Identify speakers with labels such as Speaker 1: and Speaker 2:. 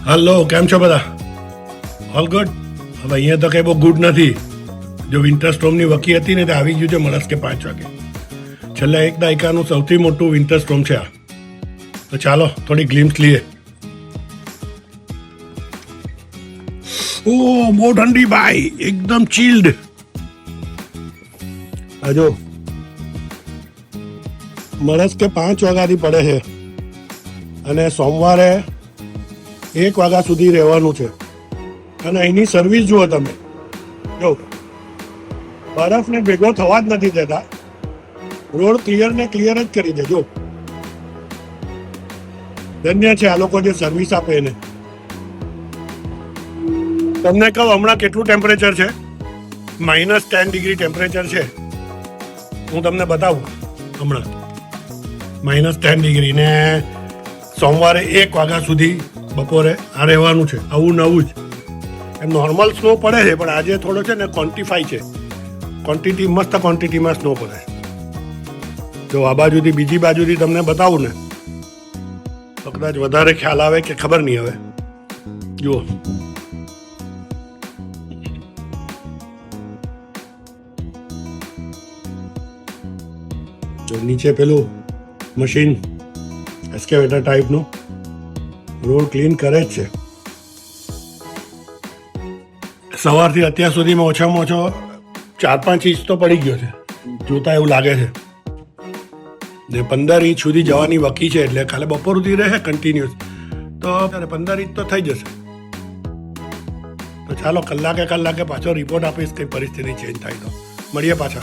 Speaker 1: Hello, કેમ છો બધા? All good. હવે અહીંયા તો કંઈ બહુ ગુડ નથી. જો વિન્ટર સ્ટોર્મની વકી હતી ને તે આવી ગયું છે મળસ કે 5 વાગે. છેલ્લા એક દાયકાનું સૌથી મોટું વિન્ટર સ્ટોર્મ છે આ. તો ચાલો થોડી ગ્લિમ્સ લઈએ. ઓ બહુ ઠંડી ભાઈ, એકદમ ચિલ્ડ. આ જો મળસ કે 5 વાગ્યાથી પડે છે અને સોમવારે 1 વાગ્યા સુધી રહેવાનું છે. અને અહીંની સર્વિસ જુઓ તમે, જો બરફને ભેગો થવા જ નથી દેતા. રોડ ક્લિયર ને ક્લિયર જ કરી દે. જો ધન્ય છે આ લોકો જે સર્વિસ આપે એને. તમને કહું હમણાં કેટલું ટેમ્પરેચર છે, -10 ડિગ્રી ટેમ્પરેચર છે. હું તમને બતાવું હમણાં. -10 ડિગ્રી ને સોમવારે 1 વાગ્યા સુધી બપોરે આ રહેવાનું છે. આવું નવું જ. એમ નોર્મલ સ્નો પડે છે પણ આજે થોડો છે ને ક્વોન્ટિફાઈ છે. ક્વોન્ટિટી મસ્ત ક્વોન્ટિટીમાં સ્નો પડે. જો આ બાજુથી બીજી બાજુથી તમને બતાવું ને તો કદાચ વધારે ખ્યાલ આવે કે ખબર નહીં. હવે જુઓ જો નીચે પેલું મશીન એસ્કેવેટર ટાઈપનું રોડ ક્લીન કરે જ છે. સવારથી અત્યાર સુધીમાં ઓછામાં ઓછો 4-5 ઇંચ તો પડી ગયો છે, જોતા એવું લાગે છે. ને 15 ઇંચ સુધી જવાની વકી છે, એટલે ખાલી બપોર સુધી રહે કન્ટિન્યુઅસ તો 15 ઇંચ તો થઈ જશે. તો ચાલો કલાકે પાછો રિપોર્ટ આપીશ કંઈ પરિસ્થિતિ ચેન્જ થાય તો. મળીએ પાછા.